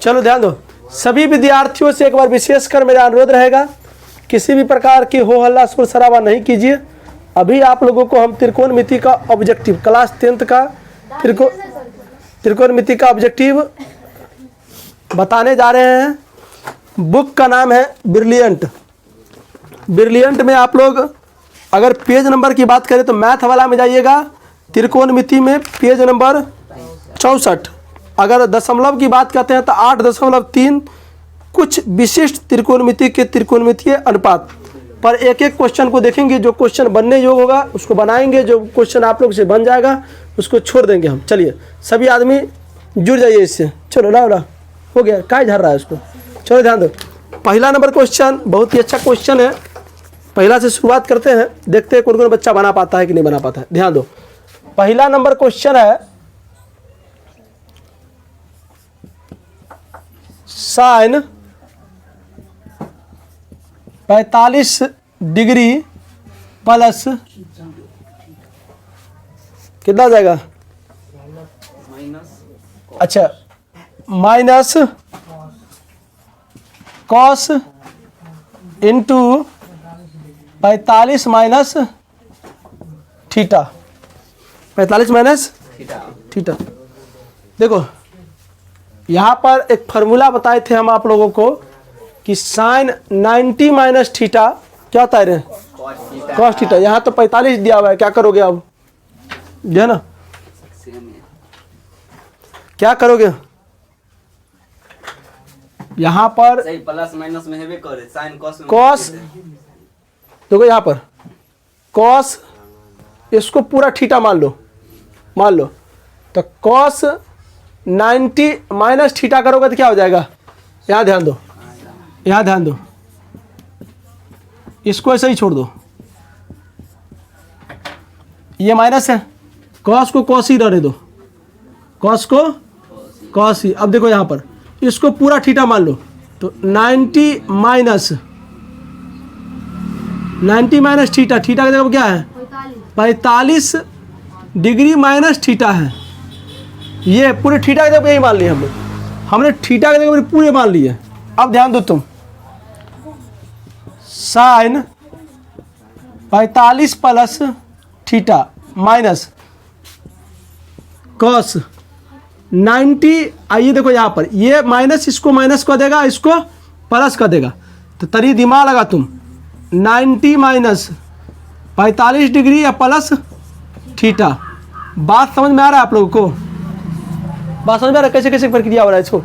चलो ध्यान दो, सभी विद्यार्थियों से एक बार विशेषकर मेरा अनुरोध रहेगा, किसी भी प्रकार की हो हल्ला शोर शराबा नहीं कीजिए। अभी आप लोगों को हम त्रिकोणमिति का ऑब्जेक्टिव, क्लास 10th का त्रिकोणमिति का ऑब्जेक्टिव बताने जा रहे हैं। बुक का नाम है ब्रिलियंट। ब्रिलियंट में आप लोग अगर पेज नंबर की बात करें तो मैथ वाला में जाइएगा, त्रिकोणमिति में पेज नंबर 64। अगर दशमलव की बात करते हैं तो 8.3 कुछ विशिष्ट त्रिकोणमिति के त्रिकोणमितीय अनुपात पर एक एक क्वेश्चन को देखेंगे। जो क्वेश्चन बनने योग्य होगा उसको बनाएंगे, जो क्वेश्चन आप लोग से बन जाएगा उसको छोड़ देंगे हम। चलिए सभी आदमी जुड़ जाइए इससे। चलो लाओ हो गया, काय झड़ रहा है उसको। चलो ध्यान दो, पहला नंबर क्वेश्चन बहुत ही अच्छा क्वेश्चन है। पहला से शुरुआत करते हैं, देखते हैं कौन कौन बच्चा बना पाता है कि नहीं बना पाता है। ध्यान दो, पहला नंबर क्वेश्चन है साइन 45 डिग्री प्लस कितना जाएगा, अच्छा minus cos into 45 minus theta, 45 minus theta. देखो यहाँ पर एक फार्मूला बताए थे हम आप लोगों को कि साइन 90 माइनस थीटा क्या होता है, कॉस थीटा। यहाँ तो 45 दिया हुआ है, क्या करोगे अब, जो है ना क्या करोगे यहाँ पर प्लस माइनस में है करे साइन कॉस। देखो यहाँ पर कॉस, इसको पूरा थीटा मान लो तो कॉस 90 माइनस थीटा करोगे तो क्या हो जाएगा, यहाँ ध्यान दो, इसको ऐसे ही छोड़ दो, ये माइनस है, कॉस को कॉस ही रहने दो, कॉस को कॉस ही। अब देखो यहाँ पर इसको पूरा थीटा मान लो तो 90 माइनस थीटा, थीटा का जगह क्या है 45 डिग्री माइनस थीटा है। ये पूरे थीटा की जगह यही मान लिया हमने थीटा की जगह पूरे मान लिए। अब ध्यान दो तुम, sine 45 plus theta minus cos 90। आइए देखो यहाँ पर ये माइनस इसको माइनस कर देगा, इसको प्लस कर देगा, तो तरी दिमाग लगा तुम 90 माइनस 45 डिग्री या प्लस थीटा। बात समझ में आ रहा है आप लोगों को, बात समझ में आ रहा है कैसे कैसे प्रक्रिया हो रहा है इसको।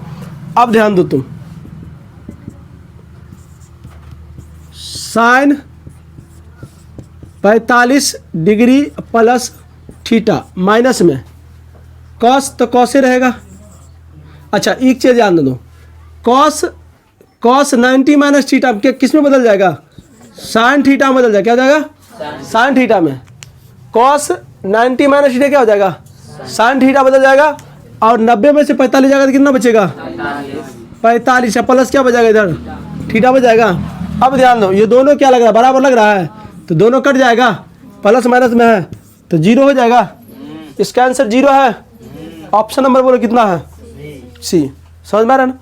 अब ध्यान दो तुम, sine 45 degree plus theta minus में कॉस, तो कॉस ही रहेगा। अच्छा एक चीज़ ध्यान दो, कॉस 90 माइनस थीटा किस में बदल जाएगा, साइन थीटा में बदल जाएगा। क्या जाएगा, साइन थीटा में। कॉस 90 माइनस थीटा क्या हो जाएगा, साइन थीटा बदल जाएगा। और 90 में से 45 जाएगा तो कितना बचेगा, 45 प्लस क्या बचेगा, इधर थीटा बच जाएगा। अब ध्यान दो, ये दोनों क्या लग रहा है, बराबर लग रहा है, तो दोनों कट जाएगा, प्लस माइनस में है तो 0 हो जाएगा। इसका आंसर 0 है। ऑप्शन नंबर बोलो कितना है, सी। समझ में आ रहा है ना,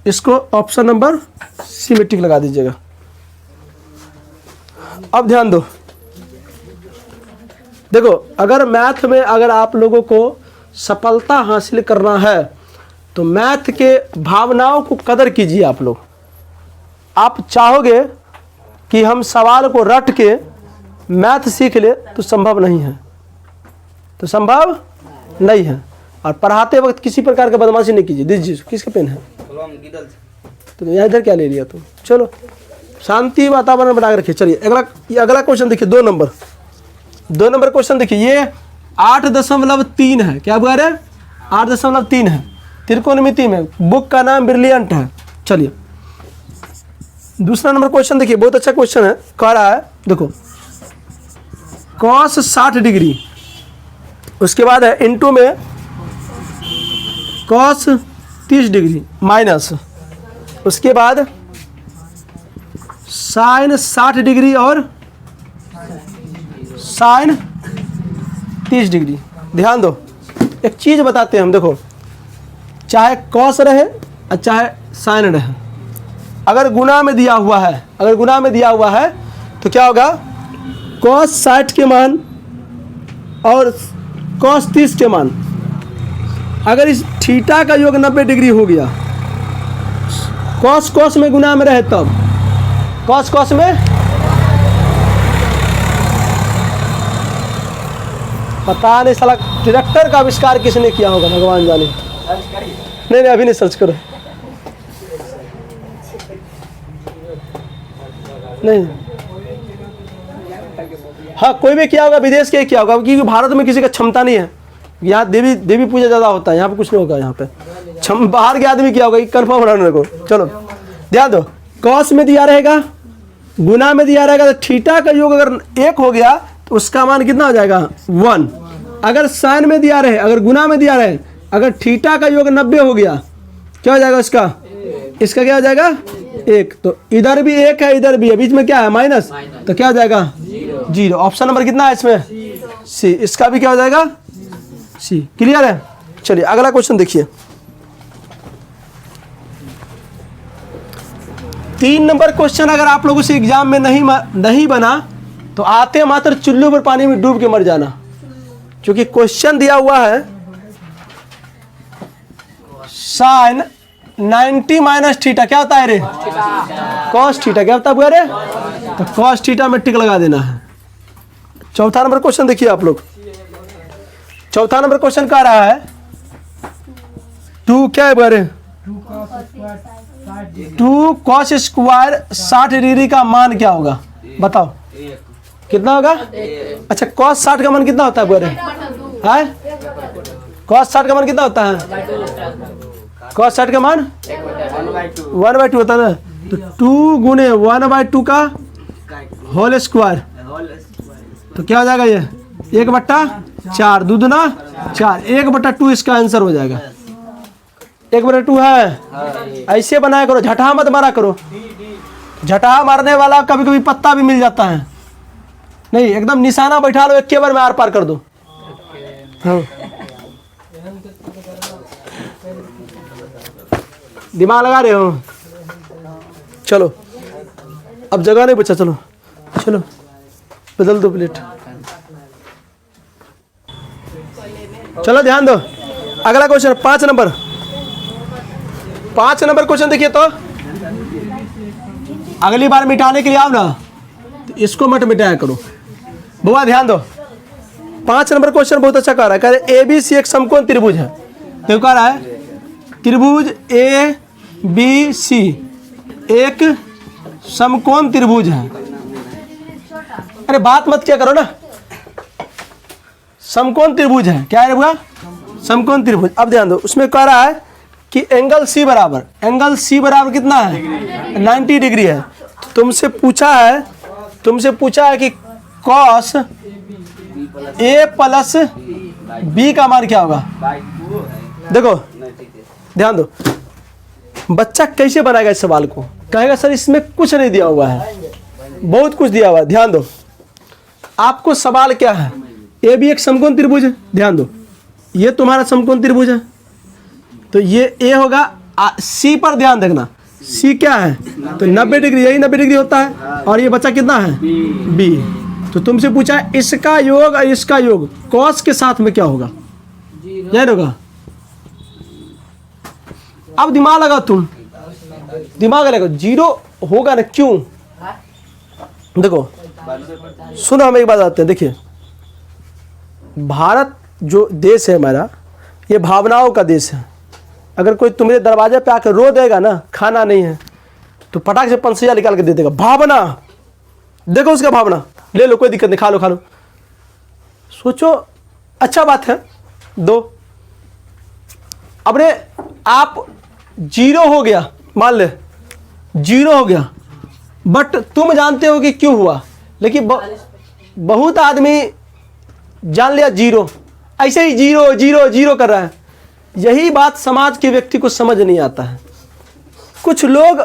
इसको ऑप्शन नंबर सी में टिक लगा दीजिएगा। अब ध्यान दो, देखो अगर मैथ में अगर आप लोगों को सफलता हासिल करना है तो मैथ के भावनाओं को कदर कीजिए। आप लोग आप चाहोगे कि हम सवाल को रट के मैथ सीख ले तो संभव नहीं है, तो संभव नहीं है। और पढ़ाते वक्त किसी प्रकार का बदमाशी नहीं कीजिए। दीजिए, किसका पेन है, तो यहाँ इधर क्या ले लिया तुम। चलो शांति वातावरण बना के रखिए। चलिए अगला क्वेश्चन देखिए, 2 नंबर क्वेश्चन देखिए। ये 8.3 है, क्या बता रहे हैं, 8.3 है, त्रिकोणमिति में। बुक का नाम ब्रिलियंट है। चलिए दूसरा नंबर क्वेश्चन देखिए, बहुत अच्छा क्वेश्चन है। कह रहा है देखो कॉस 60 डिग्री, उसके बाद है इंटू में कॉस 30 डिग्री माइनस, उसके बाद साइन 60 डिग्री और साइन 30 डिग्री। ध्यान दो, एक चीज़ बताते हैं हम। देखो चाहे कॉस रहे अच्छा है साइनड है। अगर गुना में दिया हुआ है, अगर गुना में दिया हुआ है तो क्या होगा, cos 60 के मान और cos 30 के मान, अगर इस थीटा का योग 90 डिग्री हो गया, cos में गुना में रहे तब, cos में पता नहीं साला डायरेक्टर का आविष्कार किसने किया होगा, भगवान जाने। नहीं अभी नहीं सर्च करो, नहीं हाँ कोई भी किया होगा, विदेश के किया होगा, क्योंकि भारत में किसी का क्षमता नहीं है। यहाँ देवी पूजा ज़्यादा होता है, यहाँ पे कुछ नहीं होगा। यहाँ पे बाहर के आदमी किया होगा, कन्फर्म रहने को। चलो ध्यान दो, कॉस में दिया रहेगा, गुना में दिया रहेगा, तो थीटा का योग अगर 1 हो गया तो उसका मान कितना हो जाएगा 1। अगर साइन में दिया रहे, अगर गुना में दिया रहे, अगर थीटा का योग 90 हो गया, क्या हो जाएगा इसका, इसका क्या हो जाएगा 1। तो इधर भी 1 है, इधर भी है, बीच में क्या है माइनस, तो क्या हो जाएगा 0। ऑप्शन नंबर कितना है इसमें, सी। इसका भी क्या हो जाएगा सी। क्लियर है। चलिए अगला क्वेश्चन देखिए, 3 नंबर क्वेश्चन अगर आप लोगों से एग्जाम में नहीं बना तो आते मात्र चुल्लू पर पानी में डूब के मर जाना, क्योंकि क्वेश्चन दिया हुआ है साइन 90 माइनस थीटा क्या होता है रे, कॉस थीटा क्या होता है रे, तो कॉस थीटा में टिक लगा देना है। चौथा नंबर क्वेश्चन देखिए आप लोग, चौथा नंबर क्वेश्चन कह रहा है 2 क्या है बारे 2 कॉस स्क्वायर 60 डिग्री का मान क्या होगा, बताओ कितना होगा। अच्छा कॉस 60 का मान कितना होता है बारे, है कॉस 60 का मान कितना होता है, कॉस 60 का मान 1/2 होता है ना, तो 2 गुने 1/2 का होल स्क्वायर, तो क्या हो जाएगा ये 1/4, दूना 4, 1/2 इसका आंसर हो जाएगा। 1/2 है, ऐसे बनाया करो, झटहा मत मारा करो, झटहा मारने वाला कभी कभी पत्ता भी मिल जाता है। नहीं एकदम निशाना बैठा लो, एक बार में आर पार कर दो। हाँ दिमाग लगा रहे हो, चलो अब जगह नहीं बचा, चलो चलो बदल दो प्लेट। चलो ध्यान दो, अगला क्वेश्चन 5 नंबर, 5 नंबर क्वेश्चन देखिए। तो अगली बार मिटाने के लिए आओ ना, तो इसको मत मिटाया करो बुआ, ध्यान दो। 5 नंबर क्वेश्चन बहुत अच्छा कह रहा है, कह रहे ABC एक समकोण त्रिभुज है, तो कह रहा है त्रिभुज ABC एक समकोण त्रिभुज है। अरे बात मत क्या करो ना, समकोण त्रिभुज है, क्या है बुआ, समकोण त्रिभुज। अब ध्यान दो, उसमें कह रहा है कि एंगल C बराबर कितना है 90 डिग्री है। तुमसे पूछा है कि cos A प्लस B का मान क्या होगा। देखो ध्यान दो, बच्चा कैसे बनाएगा इस सवाल को, कहेगा सर इसमें कुछ नहीं दिया हुआ है, बहुत कुछ दिया हुआ है। ध्यान दो, आपको सवाल क्या है, ए भी एक समकोण त्रिभुज है, ध्यान दो ये तुम्हारा समकोण त्रिभुज है, तो ये ए होगा। सी पर ध्यान देखना, सी क्या है, तो 90 डिग्री, यही 90 डिग्री होता है, और ये बच्चा कितना है बी। तो तुमसे पूछा है इसका योग और इसका योग कॉस के साथ में क्या होगा, यही होगा। अब दिमाग लगाओ, तुम दिमाग लगाओ, 0 होगा ना, क्यों, देखो सुनो हम एक बात आते हैं। देखिए भारत जो देश है हमारा, ये भावनाओं का देश है। अगर कोई तुम्हारे दरवाजे पे आकर रो देगा ना खाना नहीं है, तो पटाख से पंसिया निकाल के दे देगा, भावना देखो उसका भावना, ले लो कोई दिक्कत नहीं, खा लो। सोचो अच्छा बात है। 2 अपने आप 0 हो गया, मान ले 0 हो गया, बट तुम जानते हो कि क्यों हुआ, लेकिन बहुत आदमी जान लिया 0, ऐसे ही 0 कर रहा है। यही बात समाज के व्यक्ति को समझ नहीं आता है। कुछ लोग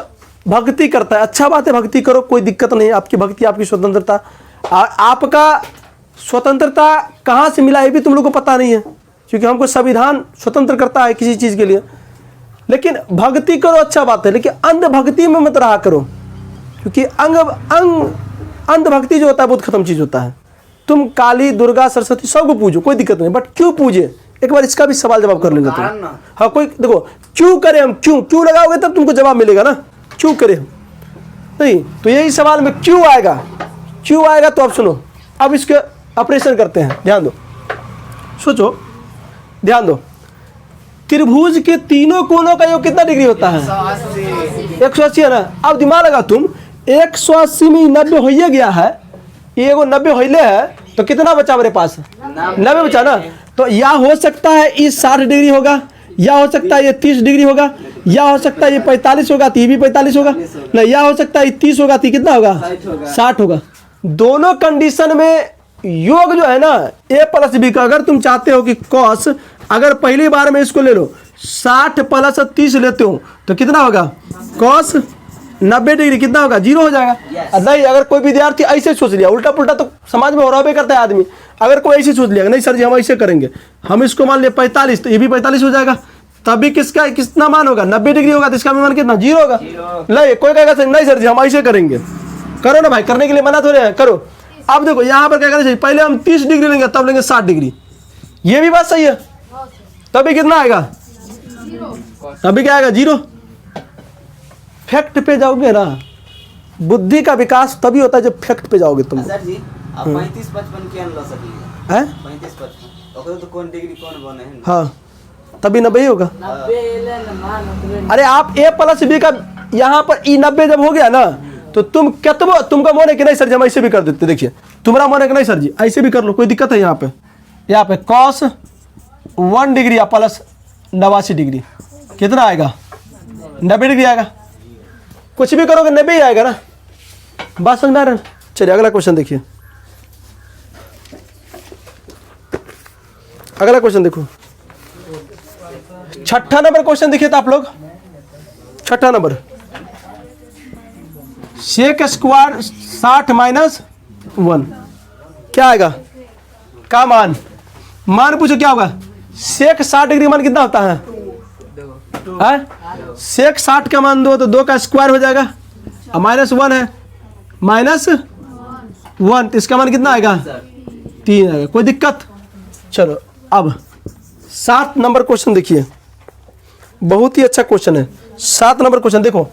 भक्ति करता है, अच्छा बात है भक्ति करो, कोई दिक्कत नहीं, आपकी भक्ति आपकी स्वतंत्रता। आपका स्वतंत्रता कहाँ से मिला ये भी तुम लोग को पता नहीं है, क्योंकि हमको संविधान स्वतंत्र करता है किसी चीज़ के लिए। लेकिन भक्ति करो अच्छा बात है, लेकिन अंधभक्ति में मत रहा करो, क्योंकि अंधभक्ति जो होता है बहुत खत्म चीज़ होता है। तुम काली दुर्गा सरस्वती सबको पूजो, कोई दिक्कत नहीं, बट क्यों पूजे एक बार इसका भी सवाल जवाब कर लेंगे तुम। हाँ कोई देखो क्यों करें हम, क्यों लगाओगे तब तुमको जवाब मिलेगा ना, क्यों करें हम नहीं, तो यही सवाल में क्यों आएगा, क्यों आएगा। तो अब सुनो, अब इसके ऑपरेशन करते हैं, ध्यान दो, सोचो, ध्यान दो। त्रिभुज के तीनों कोनों का योग कितना डिग्री होता है? 180 है ना। अब दिमाग लगा तुम, 180 में 90 हो ही गया है, ये वो 90 होइले है, तो कितना बचा मेरे पास? 90 बचा ना। तो या हो सकता है ये 60 डिग्री होगा, या हो सकता है ये 30 डिग्री होगा, या हो सकता है ये 45 होगा तो ये भी 45 होगा, नहीं या हो सकता है ये 30 होगा तो कितना होगा? 60 होगा। दोनों कंडीशन में योग जो है ना a प्लस बी का, अगर तुम चाहते हो कि कॉस, अगर पहली बार में इसको ले लो 60 प्लस 30 लेते हो तो कितना होगा? कॉस 90 डिग्री कितना होगा? 0 हो जाएगा। नहीं, अगर कोई विद्यार्थी ऐसे सोच लिया, उल्टा पुल्टा तो समाज में हो रहा करता है आदमी, अगर कोई ऐसे सोच लिया नहीं सर जी हम ऐसे करेंगे, हम इसको मान लिया 45 तो ये भी 45 हो जाएगा, तभी किसका कितना मान होगा? 90 डिग्री होगा, तो इसका भी मान कितना? 0 होगा। नहीं कोई कहेगा सर नहीं सर जी हम ऐसे करेंगे, करो ना भाई, करने के लिए मना तो रहे हैं, करो। अब देखो यहाँ पर क्या करना चाहिए, पहले हम 30 डिग्री लेंगे तब लेंगे 60 डिग्री, ये भी बात सही है, तभी कितना आएगा? तभी क्या आएगा? 0। फैक्ट पे जाओगे ना, बुद्धि का विकास तभी होता है जब फैक्ट पे जाओगे तुम। सर जी आप 35-55 के लो सकली हैं 35-55 ओकरे तो कौन डिग्री कौन बने हैं? हाँ तभी 90 ही होगा। अरे आप a प्लस बी का यहाँ पर ई 90 जब हो गया ना, तो तुम कितबो तुमका मन है कि नहीं सर जी हम ऐसे भी कर देते, देखिए तुम्हारा मन है कि नहीं सर जी ऐसे भी कर लो, कोई दिक्कत है? यहाँ पे कॉस 1 डिग्री या प्लस 89 डिग्री कितना आएगा? 90 डिग्री आएगा। कुछ भी करोगे 90 ही आएगा ना, बात समझ में आ रहा है? चलिए अगला क्वेश्चन देखिए, अगला क्वेश्चन देखो, 6ठा नंबर क्वेश्चन देखिए तो आप लोग, 6ठा नंबर, सेक स्क्वायर 60 माइनस 1 क्या आएगा? का मान पूछो क्या होगा? सेक 60 डिग्री मान कितना होता है? सेक 60 का मान 2 तो 2 का स्क्वायर हो जाएगा, और माइनस 1 है, माइनस 1 तो इसका मान कितना आएगा? 3 आएगा। कोई दिक्कत? चलो अब 7 नंबर क्वेश्चन देखिए, बहुत ही अच्छा क्वेश्चन है। 7 नंबर क्वेश्चन देखो,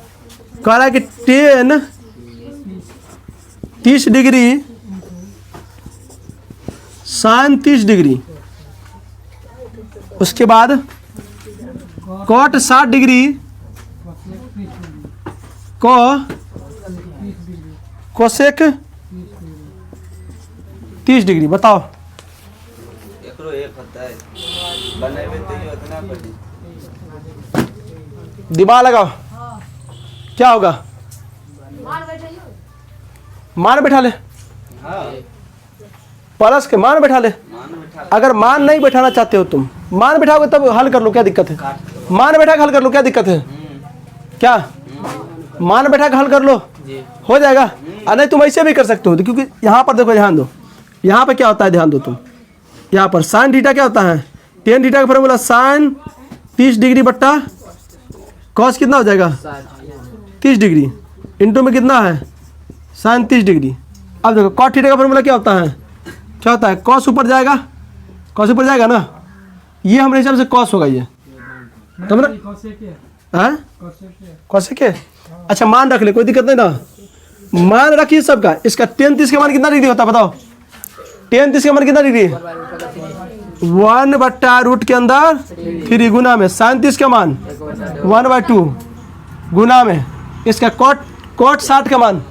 कह रहा है कि tan 30 डिग्री sin 30 डिग्री, उसके बाद कॉट 60 डिग्री कोसेक 30 डिग्री, बताओ। एकरो एक होता है बनेबे तो ये उतना पड़ी। दिमाग लगाओ, क्या होगा? मान बैठा ले, हाँ प्लस के मान बैठा ले। मान बैठा अगर मान नहीं बैठाना चाहते हो तुम, मान बैठाओगे तब हल कर लो, क्या दिक्कत है? मान बैठा के हल कर लो, क्या दिक्कत है? क्या मान बैठा के हल कर लो, हो जाएगा। और नहीं तुम ऐसे भी कर सकते हो, क्योंकि यहाँ पर देखो, ध्यान दो, यहाँ पर क्या होता है, ध्यान दो तुम, यहाँ पर साइन थीटा क्या होता है? टेन थीटा का फॉर्मूला साइन 30 डिग्री बट्टा कॉस कितना हो जाएगा? 30 डिग्री इंटू में कितना है? Sine 30 degree. अब देखो कॉट थीटा का फॉर्मूला क्या होता है? क्या होता है? कॉस ऊपर जाएगा, कॉस ऊपर जाएगा ना, ये हमारे हिसाब से कॉस होगा ये, तब ना कॉस के। अच्छा मान रख ले, कोई दिक्कत नहीं ना, मान रखिए सबका। इसका tan 30 का मान कितना डिग्री होता है बताओ? tan 30 का मान कितना डिग्री? 1 बट्टा रूट के अंदर 3 गुना में sin 30 का मान 1/2 गुना में इसका कॉट 60 का मान,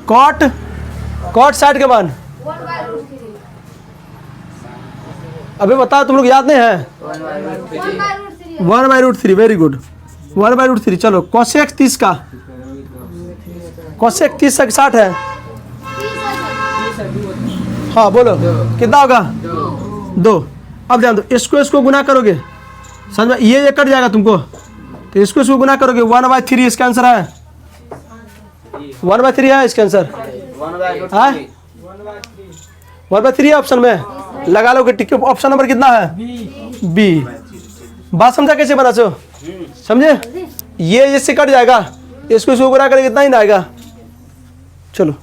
कॉट 60 का मान, अभी बताओ तुम लोग याद नहीं है? 1/√3, वेरी गुड, 1/√3। चलो कोसेक 30 का, कोसेक 30 से 60 है, हाँ बोलो कितना होगा? 2। अब ध्यान दो, इसको गुना करोगे, समझ में ये कट जाएगा तुमको, तो इसको गुना करोगे 1/3 इसका आंसर है, 1/3 है इसका आंसर, 1/3 है ऑप्शन में, लगा लोगे टिक। ऑप्शन नंबर कितना है? बी। बात समझा कैसे बना सो? समझे? ये इससे कट जाएगा, इसको इसको गुणा करेंगे इतना ही ना आएगा। चलो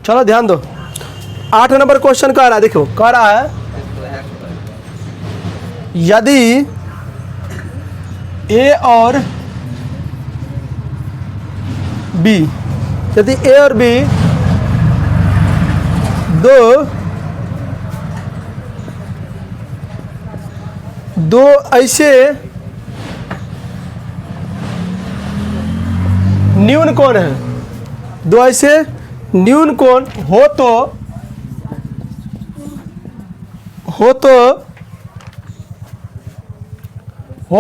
चलो ध्यान दो। 8 नंबर क्वेश्चन कह रहा है, देखो कह रहा है यदि ए और बी, यदि ए और बी दो ऐसे न्यून कोण है, दो ऐसे न्यून कोण हो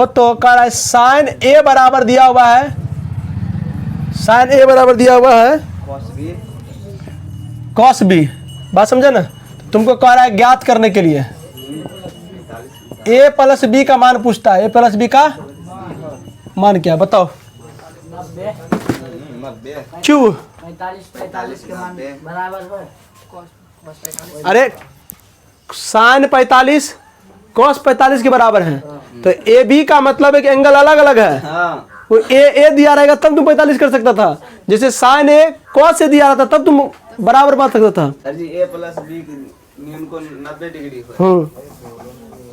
तो कह रहा है साइन ए बराबर दिया हुआ है, साइन ए बराबर दिया हुआ है कॉस बी। बात समझे ना? तुमको कह रहा है ज्ञात करने के लिए ए प्लस बी का मान पूछता है, ए प्लस बी का मान क्या बताओ? 90। क्यों? 45 के मान बराबर है। अरे साइन 45 कॉस 45 के बराबर है, तो ए बी का मतलब है कि एंगल अलग अलग है। हाँ वो ए दिया रहेगा तब तुम 45 कर सकता था, जैसे साइन ए कॉस से दिया रहा था तब तुम बराबर बात सकता था। सर जी ए प्लस बी न्यून को 90 डिग्री हो।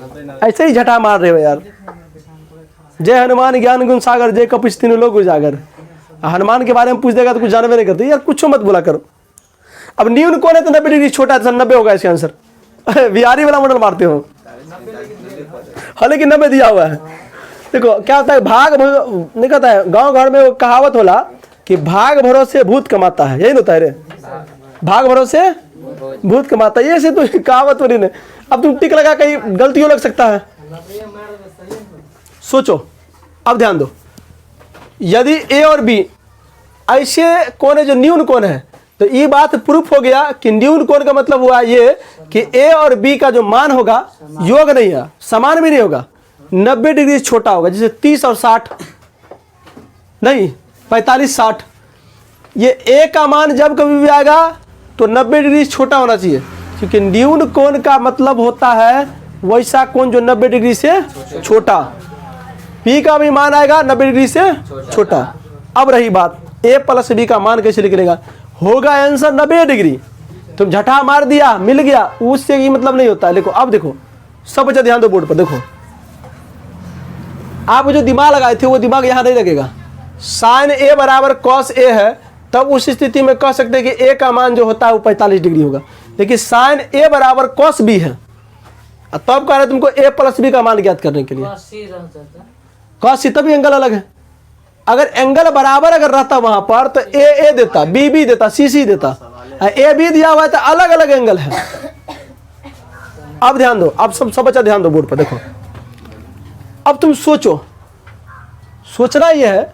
90 ऐसे ही झटा मार रहे हो यार। जय हनुमान ज्ञान गुण सागर, जय कपिश तीनों लोग उजागर। हनुमान के बारे में पूछ देगा तो कुछ जानवे नहीं करते यार, कुछ मत बोला करो। अब न्यून कौन है तो 90 डिग्री छोटा है, 90 होगा इसका आंसर। बिहारी वाला मॉडल मारते हो, हालांकि 90 दिया हुआ है। देखो क्या होता है, भाग नहीं कहता है गांव घर में वो कहावत होला कि भाग भरोसे भूत कमाता है, यही होता है रे, भाग भरोसे भूत कमाता है। ये से तो कहावत हो रही है। अब तुम टिक लगा कहीं गलती हो लग सकता है, सोचो। अब ध्यान दो, यदि ए और बी ऐसे कोण है जो न्यून कोण है, तो ये बात प्रूफ हो गया कि न्यून कोण का मतलब हुआ ये कि ए और बी का जो मान होगा योग नहीं है, समान भी नहीं होगा, 90 डिग्री छोटा होगा। जैसे 30 और 60 नहीं, 45 60, ये ए का मान जब कभी भी आएगा तो 90 डिग्री छोटा होना चाहिए, क्योंकि न्यून कोण का मतलब होता है वैसा कोण जो 90 डिग्री से छोटा। बी का भी मान आएगा 90 डिग्री से छोटा। अब रही बात ए प्लस बी का मान कैसे निकलेगा, होगा आंसर 90 डिग्री। तुम झटा मार दिया मिल गया, उससे ये मतलब नहीं होता है। देखो अब देखो, सब बच्चा ध्यान दो बोर्ड पर। देखो आप जो दिमाग लगाए थे वो दिमाग यहाँ नहीं लगेगा। साइन ए बराबर कॉस ए है, तब उस स्थिति में कह सकते हैं कि ए का मान जो होता है वो 45 डिग्री होगा। लेकिन साइन ए बराबर कॉस बी है, तब कह रहे तुमको ए प्लस बी का मान ज्ञात करने के लिए। कॉस सी तभी एंगल अलग है। अगर एंगल बराबर अगर रहता वहां पर तो ए देता, बी देता, सी देता। ए बी दिया हुआ है तो अलग अलग एंगल है। अब ध्यान दो, अब सब बच्चा ध्यान दो बोर्ड पर। देखो अब तुम सोचो, सोचना यह है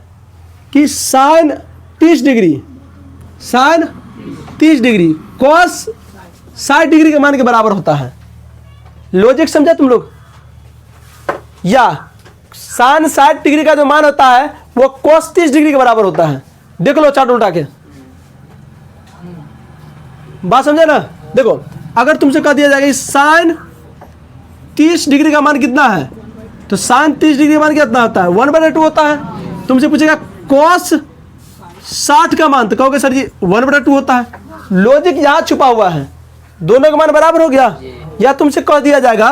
कि sine 30 degree, sine 30 degree cos 60 degree के मान के बराबर होता है। लॉजिक समझा तुम लोग? या साइन 60 डिग्री का जो मान होता है वो कॉस 30 डिग्री के बराबर होता है। देख लो चार्ट उल्टा के, बात समझे ना? देखो अगर तुमसे कह दिया जाएगा साइन 30 डिग्री का मान कितना है, तो साइन 30 डिग्री का मान कितना होता है 1/2 होता है। तुमसे पूछेगा कॉस 60 का मान, तो कहोगे सर जी 1/2 होता है। लॉजिक यहाँ छुपा हुआ है, दोनों का मान बराबर हो गया। या तुमसे कह दिया जाएगा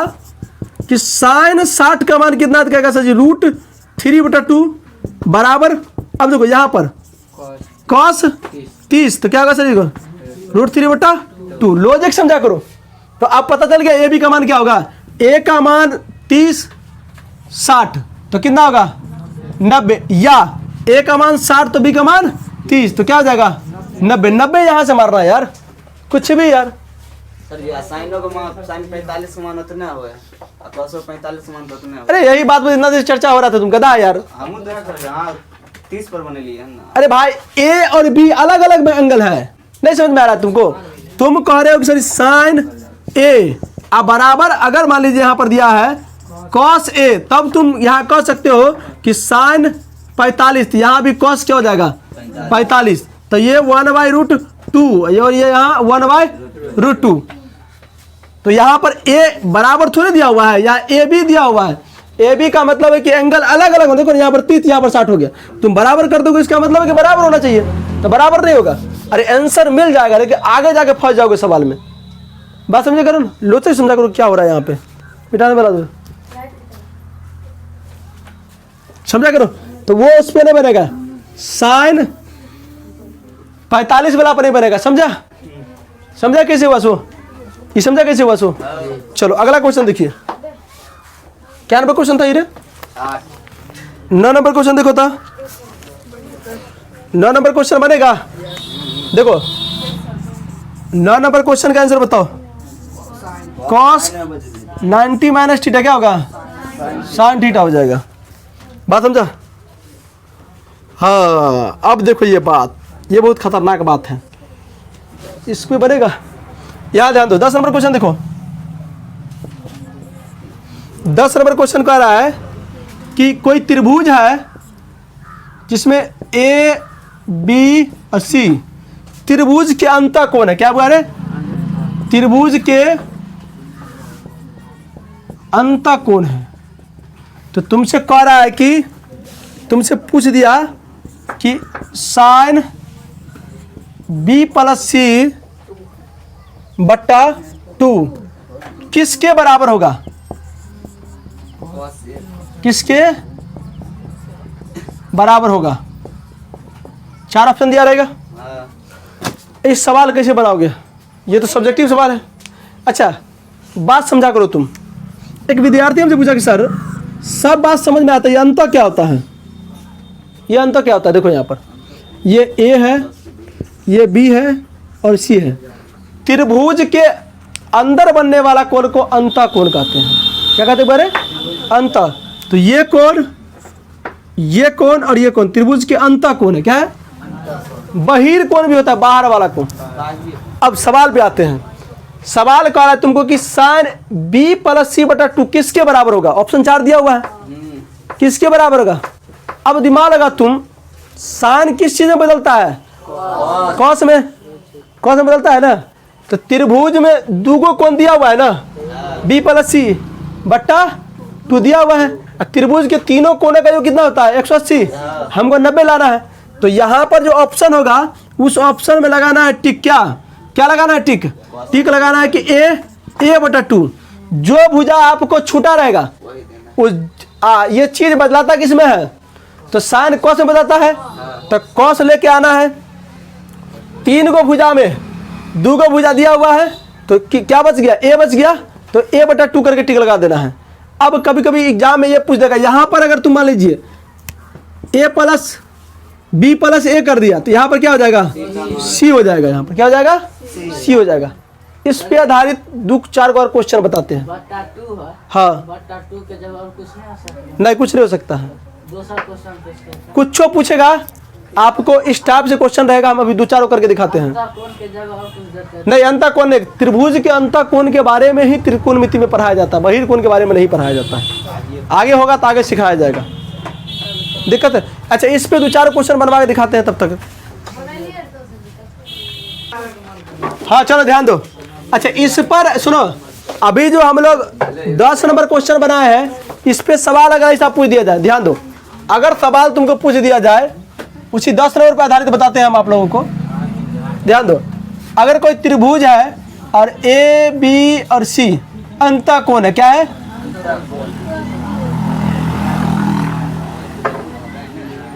कि साइन 60 का मान कितना, तो कहेगा सर जी √3/2 बराबर, अब देखो यहाँ पर कॉस 30, तो क्या होगा सर जी √3/2। लॉजिक समझा करो। तो अब पता चल गया ए बी का मान क्या होगा। ए का मान 30 60 तो कितना होगा 90, या ए का मान 60 तो बी का मान 30 तो क्या हो जाएगा 90 यहाँ से मारना है यार, कुछ भी यार। सर ये साइनो का मान, साइन 45 का मान उतना हुआ है, कॉस 45 का मान तो उतना हुआ। अरे यही बात में इतना देर चर्चा हो रहा था, तुम गधा यार। हम उधर कर हां 30 पर बने लिए ना। अरे भाई ए और बी अलग अलग एंगल है, नहीं समझ में आ रहा तुमको? तुम कह रहे हो कि सर साइन ए अब बराबर, अगर मान लीजिए यहाँ पर दिया है कॉस ए, तब तुम यहाँ कह सकते हो कि साइन 45, यहाँ भी कॉस क्या हो जाएगा 45, तो ये 1/√2 और ये यहाँ 1/√2। तो यहाँ पर ए बराबर थोड़ी दिया हुआ है, यहाँ ए बी दिया हुआ है। ए बी का मतलब है कि एंगल अलग अलग हो, देखो यहाँ पर 30, यहाँ पर 60 हो गया। तुम बराबर कर दोगे, इसका मतलब है कि बराबर होना चाहिए, तो बराबर नहीं होगा। अरे आंसर मिल जाएगा, लेकिन आगे जाके फंस जाओगे सवाल में। बात समझे करो, लोचे समझा करो क्या हो रहा है यहाँ पे, मिटाने वाला दो, समझा करो। तो वो उस पर नहीं बनेगा, साइन 45 वाला पर नहीं बनेगा, समझा? समझा कैसे हुआ सो, ये समझा कैसे हुआ सो? चलो अगला क्वेश्चन देखिए, क्या नंबर क्वेश्चन था ये? 9 नंबर क्वेश्चन देखो था, 9 नंबर क्वेश्चन बनेगा। देखो 9 नंबर क्वेश्चन का आंसर बताओ। कॉस 90 माइनस थीटा क्या होगा? साइन थीटा हो जाएगा। बात समझा? हाँ अब देखो ये बात, ये बहुत खतरनाक बात है, इसको बनेगा, यहाँ ध्यान दो। 10 नंबर क्वेश्चन देखो, 10 नंबर क्वेश्चन कह रहा है कि कोई त्रिभुज है जिसमें ए बी और सी, त्रिभुज के अंतः कोण है, क्या बोल रहे? त्रिभुज के अंतः कोण है। तो तुमसे कह रहा है कि तुमसे पूछ दिया कि साइन बी प्लस सी बट्टा 2 किसके बराबर होगा? किसके बराबर होगा? 4 ऑप्शन दिया रहेगा। इस सवाल कैसे बनाओगे? ये तो सब्जेक्टिव सवाल है। अच्छा बात समझा करो तुम। एक विद्यार्थी हमसे पूछा कि सर सब बात समझ में आता है, ये अंतर क्या होता है? ये अंतर क्या होता है? देखो यहाँ पर ये ए है, ये बी है और सी है। त्रिभुज के अंदर बनने वाला कोण को अंतः कोण कहते हैं। क्या कहते हैं बारे? अंतः। तो ये कोण और ये कोण त्रिभुज के अंतः कोण है। क्या है? बहिर् कोण भी होता है, बाहर वाला कोण। अब सवाल पे आते हैं। सवाल कह रहा है तुमको कि साइन बी प्लस सी बटा 2 किसके बराबर होगा? ऑप्शन 4 दिया हुआ है, किसके बराबर होगा? अब दिमाग लगा तुम, साइन किस चीज में बदलता है? कौस में बदलता है ना। तो त्रिभुज में दूगो कोण दिया हुआ है ना, बी प्लस सी बट्टा 2 दिया हुआ है। त्रिभुज के तीनों कोने का जो कितना होता है? 180। हमको 90 लाना है। तो यहाँ पर जो ऑप्शन होगा उस ऑप्शन में लगाना है टिक। क्या लगाना है? टिक लगाना है कि ए बटा 2। जो भुजा आपको छूटा रहेगा उस ये चीज बदलाता किस में है? तो साइन कॉस में बदलता है, तो कॉस लेके आना है। 3 गो भुजा में 2 गो भुजा दिया हुआ है, तो क्या बच गया? ए बच गया। तो ए बटा 2 करके टिक लगा देना है। अब कभी कभी एग्जाम में ये पूछ देगा, यहाँ पर अगर तुम मान लीजिए ए प्लस बी प्लस ए कर दिया तो यहाँ पर क्या हो जाएगा? सी हो जाएगा। यहाँ पर क्या हो जाएगा? सी हो जाएगा। इस पे आधारित 2-4 और क्वेश्चन बताते हैं। बट्टा 2 है। हाँ बट्टा 2 के जगह और कुछ नहीं आ सकता? नहीं, कुछ नहीं हो सकता है। दूसरा क्वेश्चन पूछते कुछ पूछेगा आपको, इस टाइप से क्वेश्चन रहेगा। हम अभी 2-4 करके दिखाते हैं। कोण के जगह और कुछ देते हैं? नहीं, अंतः कोण नहीं, त्रिभुज के अंतः कोण के बारे में ही त्रिकोणमिति में पढ़ाया जाता है, बहिर् कोण के बारे में नहीं पढ़ाया जाता है। आगे होगा तो आगे सिखाया जाएगा, दिक्कत है। अच्छा इस पे 2-4 क्वेश्चन बनवा के दिखाते हैं तब तक। हाँ चलो ध्यान दो। अच्छा इस पर सुनो, अभी जो हम लोग 10 नंबर क्वेश्चन बनाए हैं इस पे सवाल अगर ऐसा पूछ दिया जाए, ध्यान दो, अगर सवाल तुमको पूछ दिया जाए उसी 10 नंबर पर आधारित बताते हैं हम आप लोगों को। ध्यान दो, अगर कोई त्रिभुज है और ए बी और सी अंतः कोण है, क्या है?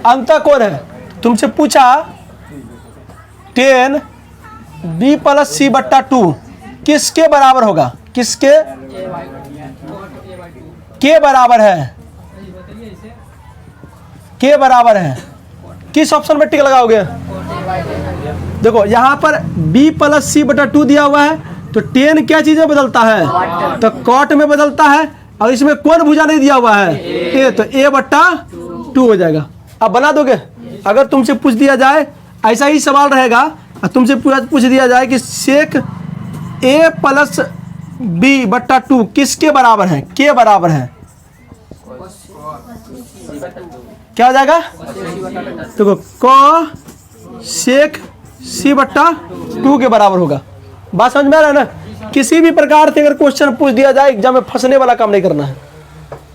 अंतः कोण है। तुमसे पूछा 10 बी प्लस सी बट्टा 2 किसके बराबर होगा? किसके के बराबर है? के बराबर है। किस ऑप्शन में टिक लगाओगे? देखो यहाँ पर b प्लस सी बटा 2 दिया हुआ है, तो 10 क्या चीज में बदलता है? तो कॉट में बदलता है। और इसमें कौन भुजा नहीं दिया हुआ है? ए, तो a बट्टा 2 हो जाएगा। अब बना दोगे? अगर तुमसे पूछ दिया जाए, ऐसा ही सवाल रहेगा, और तुमसे पूछ दिया जाए कि सेक a प्लस बी बट्टा 2 किसके बराबर है? के बराबर है, क्या हो जाएगा? देखो को सेक सी बट्टा 2 के बराबर होगा। बात समझ में आ रहा है ना? किसी भी प्रकार से अगर क्वेश्चन पूछ दिया जाए एग्जाम में, फंसने वाला काम नहीं करना है।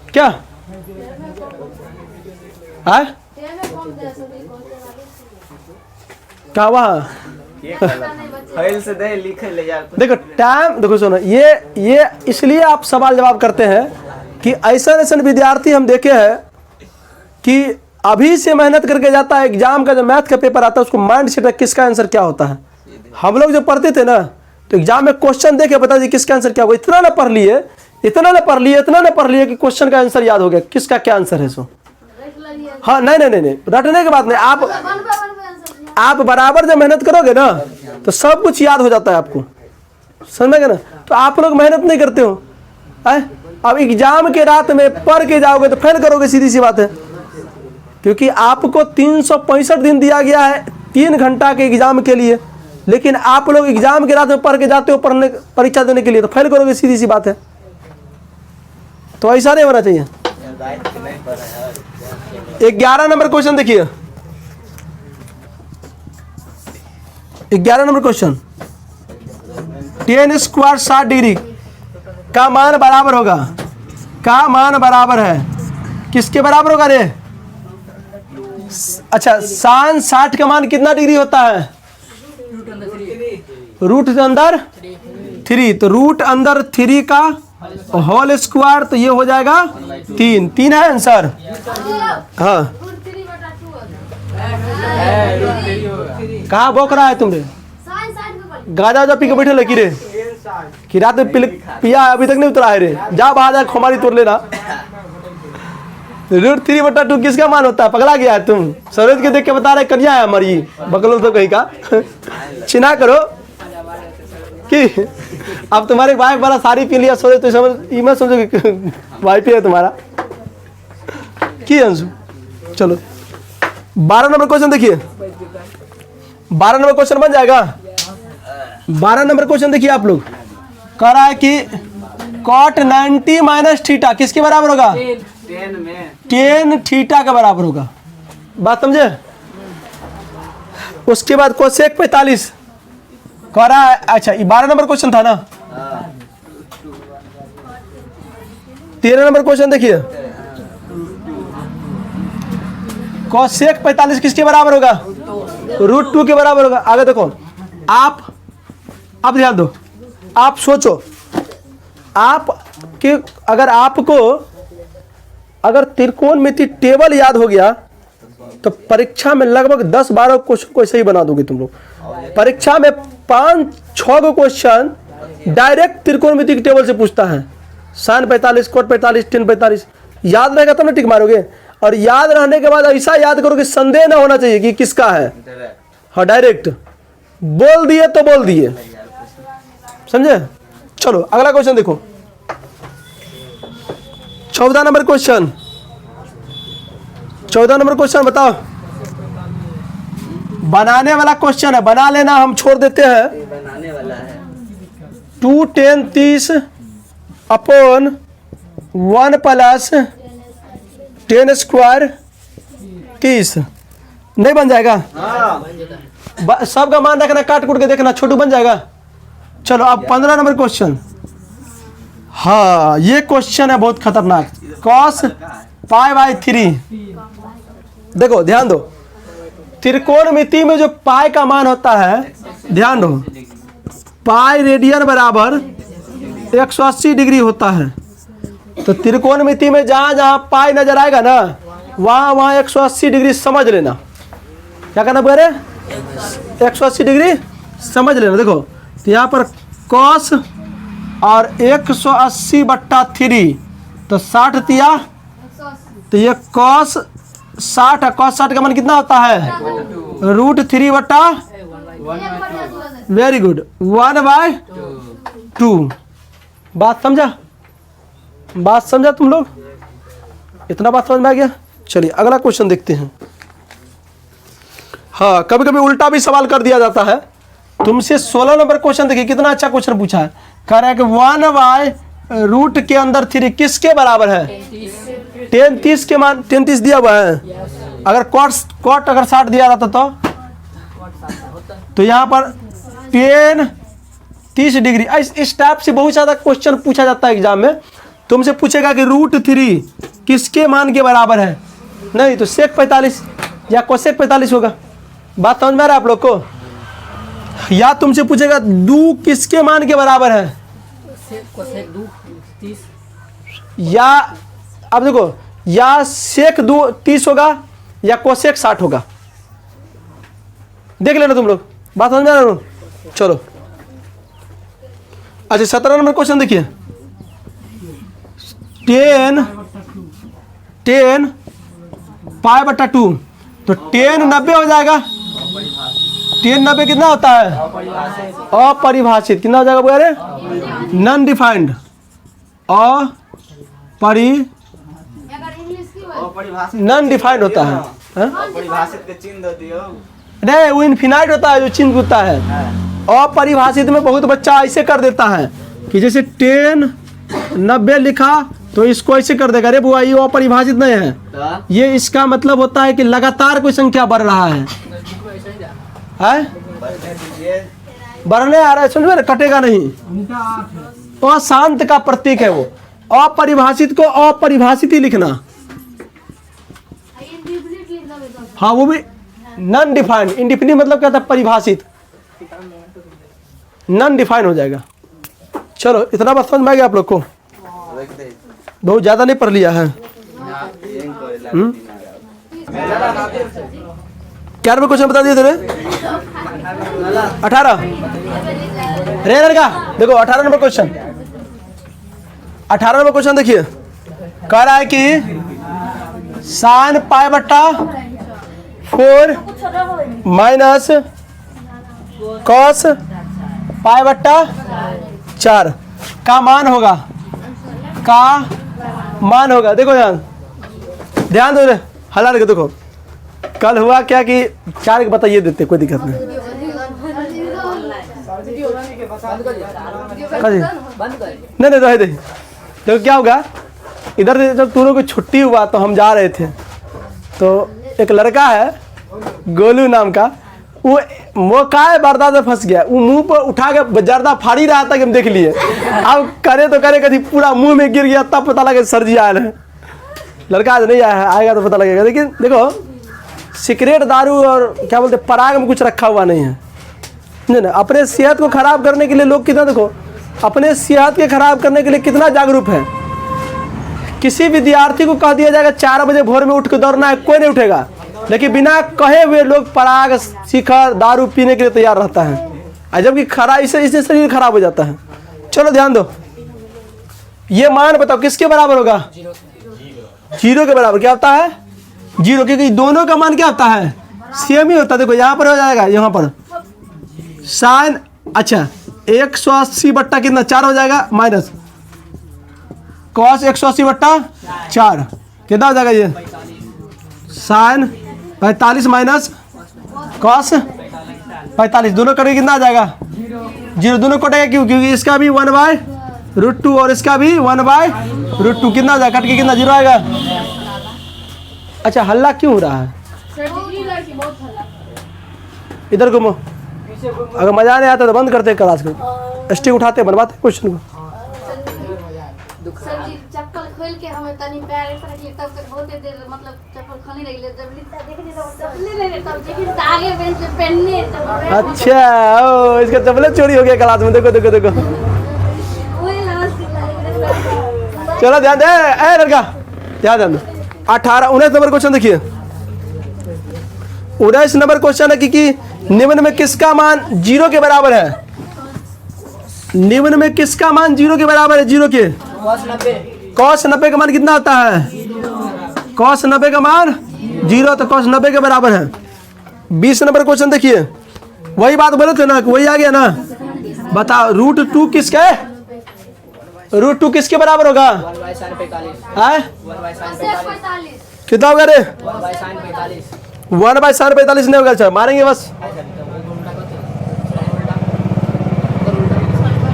क्या है क्या वहाँ फाइल से दे लिखे ले जा। देखो टाइम, देखो सुनो, ये इसलिए आप सवाल जवाब करते हैं कि ऐसा विद्यार्थी हम देखे हैं कि अभी से मेहनत करके जाता है, एग्जाम का जो मैथ का पेपर आता है उसको माइंड सेट है किसका आंसर क्या होता है। हम लोग जो पढ़ते थे ना तो एग्जाम में क्वेश्चन देखे बता दी किसका आंसर क्या होगा, इतना ना पढ़ लिए कि क्वेश्चन का आंसर याद हो गया किसका क्या आंसर है। सो हाँ नहीं, रटने की बात नहीं, आप बराबर जब मेहनत करोगे ना तो सब कुछ याद हो जाता है आपको, समझ गए ना। तो आप लोग मेहनत नहीं करते हो, अब एग्जाम के रात में पढ़ के जाओगे तो फेल करोगे, सीधी सी बात है। क्योंकि आपको 365 दिन दिया गया है 3 घंटा के एग्जाम के लिए, लेकिन आप लोग एग्जाम के रात में पढ़ के जाते हो पढ़ने परीक्षा देने के लिए, तो फेल करोगे, सीधी सी बात है। तो ऐसा नहीं होना चाहिए। 11 नंबर क्वेश्चन देखिए, 11 number question, tan square 60 degree का मान बराबर होगा, का मान बराबर है किसके बराबर होगा रे? अच्छा, sin 60 का मान कितना डिग्री होता है? रूट अंदर 3, तो रूट अंदर 3 का होल स्क्वायर, तो ये हो जाएगा 3 है आंसर। हाँ कहाँ बोक रहा है तुमने? गाजा जा पी के बैठे लगी रे कि रात में पिया अभी तक नहीं उतरा है रे, जा बाहर जा खुमारी तोड़ लेना। रूट 3/2 किसका मान होता है? पगला गया है तुम, सूरज के देख के बता रहे कन्या है हमारी, बकलो तो कहीं का चिना करो कि अब तुम्हारे वाइफ वाला साड़ी पी लिया सोचे तो समझ मत समझो कि वाइफ है तुम्हारा की अंशु। चलो 12 नंबर क्वेश्चन देखिए, 12 नंबर क्वेश्चन बन जाएगा। 12 नंबर क्वेश्चन देखिए, आप लोग कह रहा है कि cot 90 माइनस थीटा किसके बराबर होगा? 10 थीटा के बराबर होगा, बात समझे। उसके बाद कोसेक 45 कह रहा है, अच्छा ये 12 नंबर क्वेश्चन था ना। 13 नंबर क्वेश्चन देखिए, कोसेक 45 किसके बराबर होगा? रूट 2 के बराबर होगा। आगे देखो, आप ध्यान दो, आप सोचो, आप कि अगर आपको अगर त्रिकोणमिति टेबल याद हो गया तो परीक्षा में लगभग 10-12 क्वेश्चन को ऐसे ही बना दोगे तुम लोग। परीक्षा में 5-6 गो क्वेश्चन डायरेक्ट त्रिकोणमिति की टेबल से पूछता है, sin 45, cot 45, tan 45, याद रहेगा तब ना टिक मारोगे। और याद रहने के बाद ऐसा याद करो कि संदेह ना होना चाहिए कि किसका है। हाँ डायरेक्ट बोल दिए तो बोल दिए, समझे। चलो अगला क्वेश्चन देखो, 14 नंबर क्वेश्चन, 14 नंबर क्वेश्चन बताओ। बनाने वाला क्वेश्चन है, बना लेना, हम छोड़ देते हैं। बनाने वाला है 2 tan 30 upon 1 plus tan square 30 नहीं बन जाएगा? सबका मान रखना, काट कुट के देखना, छोटू बन जाएगा। चलो अब 15 नंबर क्वेश्चन, हाँ ये क्वेश्चन है बहुत खतरनाक, cos π/3। देखो ध्यान दो, त्रिकोणमिति में जो पाई का मान होता है, ध्यान दो, पाई रेडियन बराबर 180 डिग्री होता है। तो त्रिकोणमिति में जहाँ जहाँ पाई नजर आएगा ना वहाँ वहाँ 180 डिग्री समझ लेना। क्या करना पड़े? 180 डिग्री समझ लेना। देखो तो यहाँ पर cos और 180/3 तो 60 दिया, तो ये cos 60 है, cos 60 का मान कितना होता है? Root 3/, very good, 1/2। बात समझा तुम लोग? इतना बात समझ में आ गया? चलिए अगला क्वेश्चन देखते हैं। हाँ कभी कभी उल्टा भी सवाल कर दिया जाता है। तुमसे 16 नंबर क्वेश्चन देखिए, कितना अच्छा क्वेश्चन पूछा है। कह रहा है कि 1/रूट के अंदर 3 किसके बराबर है? tan 30 के मान, tan 30 दिया हुआ है। अगर cot अगर 60 दिया रहता तो यहाँ पर tan 30 डिग्री। इस टाइप से बहुत ज़्यादा क्वेश्चन पूछा जाता है एग्जाम में। तुमसे पूछेगा कि √3 किसके मान के बराबर है, नहीं तो सेक 45 या कोसेक 45 होगा। बात समझ में आ रहा है आप लोग को? या तुमसे पूछेगा 2 किसके मान के बराबर है, या अब देखो या सेक 30 होगा या कोसेक 60 होगा। देख लेना तुम लोग, बात समझ में आ रहा है? चलो अच्छा 17 नंबर क्वेश्चन देखिए। 10 π/2 तो 10 90 हो जाएगा। 10 90 कितना होता है, अपरिभाषित। कितना हो जाएगा बोले, नॉन डिफाइंड, नॉन डिफाइंड होता है। परिभाषित के चिन्ह दे दियो। नहीं वो इन्फिनाइट होता है जो चिन्ह होता है। अपरिभाषित में बहुत बच्चा ऐसे कर देता है कि जैसे 10 90 लिखा तो इसको ऐसे कर देगा, अरे बुआ ये अपरिभाषित नहीं है, ये इसका मतलब होता है कि लगातार कोई संख्या बढ़ रहा है। बढ़ने आ रहा है, समझ में, कटेगा नहीं। अशांत का प्रतीक है वो। अपरिभाषित को अपरिभाषित ही लिखना। हाँ वो भी नॉन डिफाइंड। इंडिफिनिट मतलब क्या था, परिभाषित। नॉन डिफाइंड हो जाएगा। चलो इतना बात समझ में आ गया आप लोग को? बहुत ज़्यादा नहीं पढ़ लिया है। क्या नंबर क्वेश्चन बता दिए थे? 18 रे लड़का देखो 18 नंबर क्वेश्चन। 18 नंबर क्वेश्चन देखिए, कह रहा है कि sin π/4 माइनस cos π/4 का मान होगा, देखो ध्यान दो रे, हला के देखो। कल हुआ क्या कि 4 बताइए देते, कोई दिक्कत नहीं। नहीं रह दे। देखो क्या होगा, इधर से जब तुम लोग को छुट्टी हुआ तो हम जा रहे थे, तो एक लड़का है गोलू नाम का, वो काय बर्दाश्त में फंस गया। वो मुंह पर उठा के जर्दा फाड़ी रहा था कि हम देख लिए। अब करे तो करे कभी पूरा मुंह में गिर गया, तब पता लगे सर जी आए हैं। लड़का आज नहीं आया है, आएगा तो पता लगेगा। लेकिन देखो सिगरेट दारू और क्या बोलते पराग में कुछ रखा हुआ नहीं है। नहीं अपने सेहत को खराब करने के लिए लोग कितना, देखो अपने सेहत के खराब करने के लिए कितना जागरूक है। किसी विद्यार्थी को कह दिया जाएगा 4 बजे भोर में उठ के दौड़ना है, कोई नहीं उठेगा। लेकिन बिना कहे हुए लोग पराग शिखर दारू पीने के लिए तैयार रहता है, जबकि खराब इससे शरीर खराब हो जाता है। चलो ध्यान दो, ये मान बताओ किसके बराबर होगा, 0 के बराबर। क्या होता है 0, क्योंकि दोनों का मान क्या होता है, सेम ही होता है। देखो यहाँ पर हो जाएगा, यहाँ पर साइन, अच्छा 180 कितना 4 हो जाएगा, माइनस कॉस 180/4 कितना हो जाएगा, ये साइन 45 माइनस कॉस 45, दोनों करके कितना आ जाएगा 0। दोनों कटेगा क्यों, क्योंकि इसका भी 1/√2 और इसका भी 1/√2 कितना आ जाएगा, कट के कितना 0 आएगा। अच्छा हल्ला क्यों हो रहा है, इधर घूमो। अगर मजा नहीं आता तो बंद करते क्लास को, स्टिक उठाते बनवाते क्वेश्चन को। सर जी चप्पल खोल के हमें तनी पैर पर रखिए, तब तक होते देर मतलब चप्पल खोलने लगी, जब लिखता देखने तो चप्पल ले ले, तब देखिए आगे बेंच पे पहनने तब। अच्छा ओ इसका चप्पल चोरी हो गया क्लास में, देखो देखो देखो। वही लास्ट लाइन। चलो ध्यान दे, ए लड़का ध्यान दे। 19 नंबर क्वेश्चन देखिए। 19 नंबर क्वेश्चन है कि निम्न में किसका मान 0 के बराबर है। निम्न में किसका मान 0 के बराबर है, 0 के cos 90 का मान कितना होता है, cos 90 का मान 0, तो cos 90 के बराबर है। 20 नंबर क्वेश्चन देखिए, वही बात बोले थे ना, वही आ गया ना। बताओ √2 किसका है, √2 किसके बराबर होगा, कितना होगा रे, 1/sin45 नहीं होगा। अच्छा मारेंगे बस,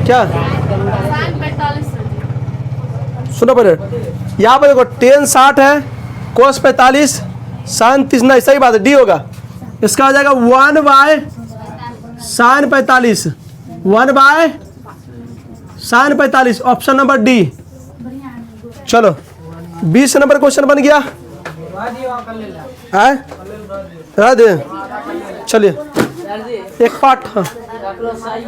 क्या सुनो पहले, यहाँ पर देखो tan 60 है, cos 45, sin 30 नहीं, सही बात है डी होगा। इसका हो जाएगा 1/sin45, 1/sin sign 45 option number D. चलो 20 नंबर क्वेश्चन बन गया है, रह दे। चलिए सर जी एक पार्ट, हाँ रख लो साई